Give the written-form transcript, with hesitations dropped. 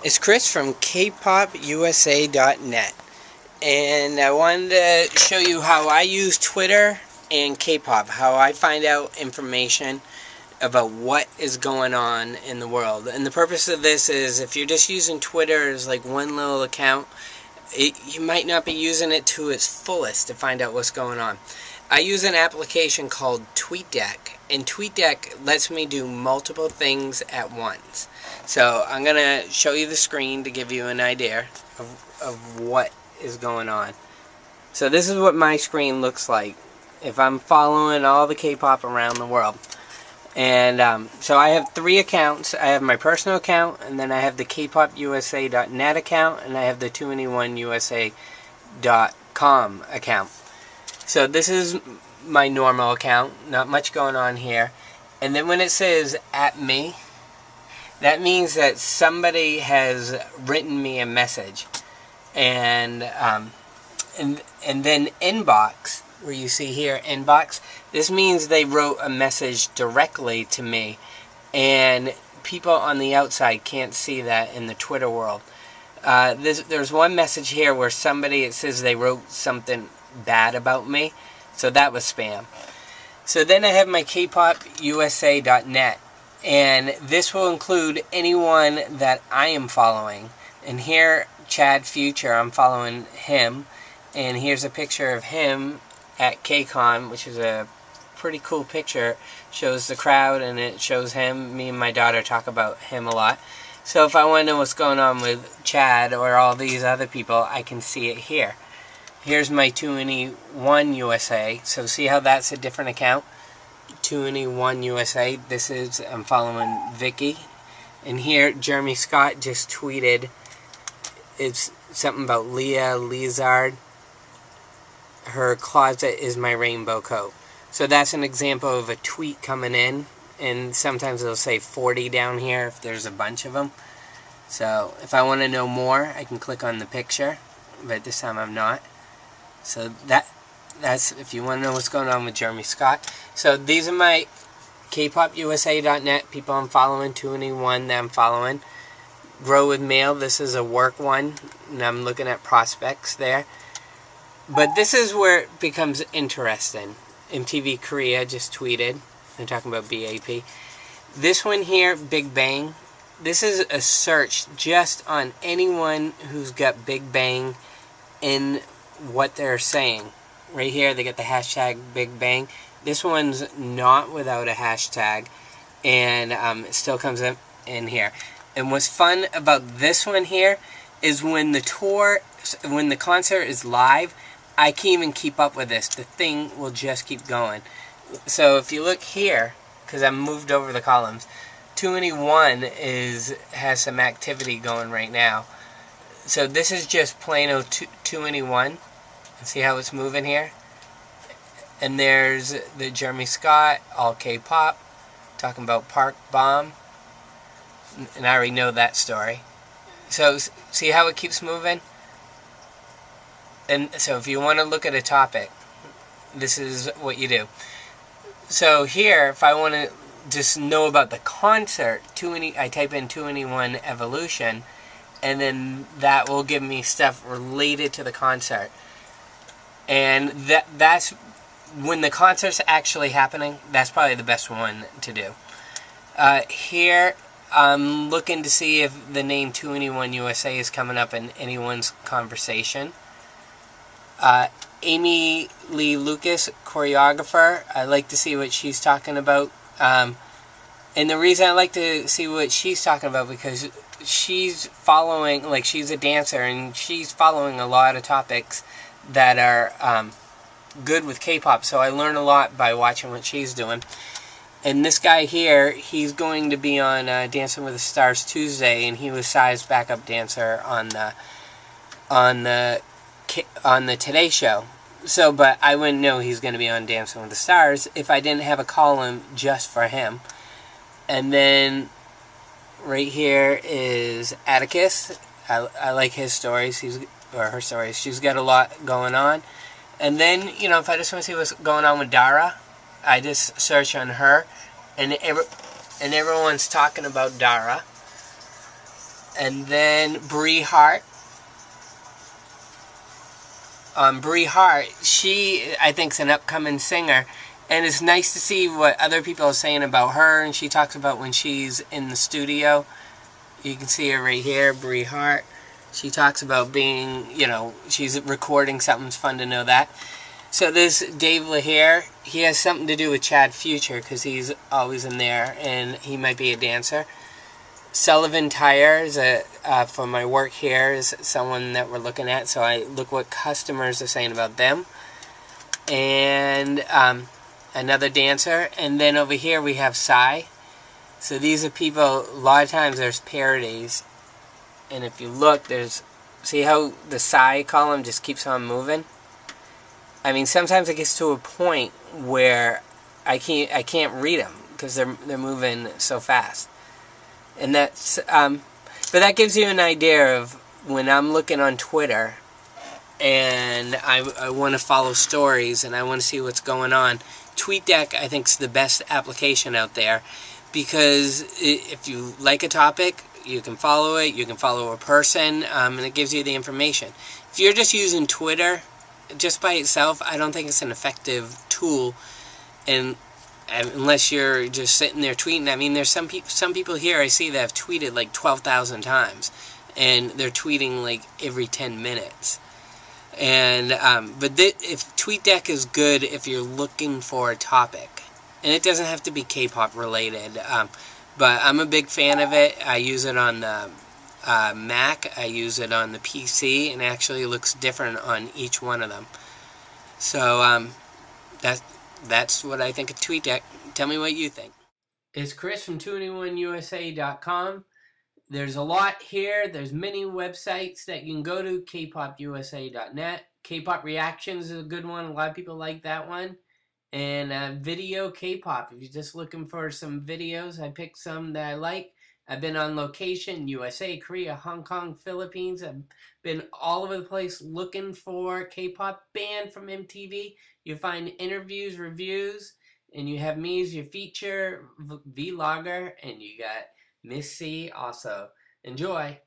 It's Chris from KpopUSA.net, and I wanted to show you how I use Twitter and K-pop, how I find out information about what is going on in the world. And the purpose of this is, if you're just using Twitter as like one little account, you might not be using it to its fullest to find out what's going on. I use an application called TweetDeck, and TweetDeck lets me do multiple things at once. So I'm going to show you the screen to give you an idea of what is going on. So this is what my screen looks like if I'm following all the K-pop around the world. And so I have 3 accounts. I have my personal account, and then I have the KpopUSA.net account, and I have the 2anyoneusa.com account. So this is my normal account, not much going on here. And then when it says at me, that means that somebody has written me a message. And then inbox, where you see here inbox, this means they wrote a message directly to me, and people on the outside can't see that in the Twitter world. There's one message here where somebody, it says they wrote something bad about me, so that was spam. So then I have my KpopUSA.net, and this will include anyone that I am following. And here, Chad Future, I'm following him, and here's a picture of him at KCON, which is a pretty cool picture. Shows the crowd, and it shows him. Me and my daughter talk about him a lot. So if I want to know what's going on with Chad or all these other people, I can see it here. Here's my 2anyoneusa. So see how that's a different account? 2anyoneusa. This is, I'm following Vicky. And here, Jeremy Scott just tweeted, it's something about Leah Lizard. Her closet is my rainbow coat. So that's an example of a tweet coming in. And sometimes it'll say 40 down here if there's a bunch of them. So if I want to know more, I can click on the picture. But this time I'm not. So that's if you want to know what's going on with Jeremy Scott. So these are my KpopUSA.net people I'm following, 2anyone that I'm following. Grow with Mail, this is a work one, and I'm looking at prospects there. But this is where it becomes interesting. MTV Korea just tweeted. They're talking about BAP. This one here, Big Bang. This is a search just on anyone who's got Big Bang in what they're saying. Right here, they get the hashtag Big Bang. This one's not without a hashtag, and it still comes up in here. And what's fun about this one here is when the concert is live, I can't even keep up with this. The thing will just keep going. So if you look here, because I moved over the columns, 2anyone has some activity going right now. So this is just plain old 2anyone. See how it's moving here? And there's the Jeremy Scott, all K-pop, talking about Park Bomb. And I already know that story. So see how it keeps moving? And so if you want to look at a topic, this is what you do. So here, if I want to just know about the concert, I type in 2anyone Evolution, and then that will give me stuff related to the concert. And that's when the concert's actually happening, that's probably the best one to do. Here, I'm looking to see if the name 2anyoneusa is coming up in anyone's conversation. Amy Lee Lucas, choreographer, I like to see what she's talking about. And the reason I like to see what she's talking about, because she's following, like, she's a dancer, and she's following a lot of topics that are good with K-pop. So I learn a lot by watching what she's doing. And this guy here, he's going to be on Dancing with the Stars Tuesday, and he was Psy's backup dancer on the Today Show. So, but I wouldn't know he's going to be on Dancing with the Stars if I didn't have a column just for him. And then right here is Atticus. I like his stories. Or her stories. She's got a lot going on. And then, you know, if I just want to see what's going on with Dara, I just search on her, and everyone's talking about Dara. And then Brie Hart. Brie Hart, she, I think, is an upcoming singer. And it's nice to see what other people are saying about her. And she talks about when she's in the studio. You can see her right here, Brie Hart. She talks about being, she's recording something. It's fun to know that. So this Dave LaHare, he has something to do with Chad Future because he's always in there and he might be a dancer. Sullivan Tire is for my work here is someone that we're looking at. So I look what customers are saying about them. And another dancer. And then over here we have Psy. So these are people, a lot of times there's parodies. And if you look, see how the Psy column just keeps on moving? I mean, sometimes it gets to a point where I can't read them because they're moving so fast. And that's, but that gives you an idea of when I'm looking on Twitter and I want to follow stories and I want to see what's going on. TweetDeck, I think, is the best application out there because if you like a topic, you can follow it, you can follow a person, and it gives you the information. If you're just using Twitter just by itself, I don't think it's an effective tool, and unless you're just sitting there tweeting. I mean, there's some people here I see that have tweeted like 12,000 times, and they're tweeting like every 10 minutes. And if TweetDeck is good if you're looking for a topic, and it doesn't have to be K-pop related. But I'm a big fan of it. I use it on the Mac. I use it on the PC, and it actually looks different on each one of them. So that's what I think of TweetDeck. Tell me what you think. It's Chris from 2NE1USA.com. There's a lot here. There's many websites that you can go to. kpopusa.net. Kpop Reactions is a good one. A lot of people like that one. And video K-pop. If you're just looking for some videos, I picked some that I like. I've been on location, USA, Korea, Hong Kong, Philippines. I've been all over the place looking for K-pop band from MTV. You find interviews, reviews, and you have me as your feature vlogger, and you got Miss C also. Enjoy.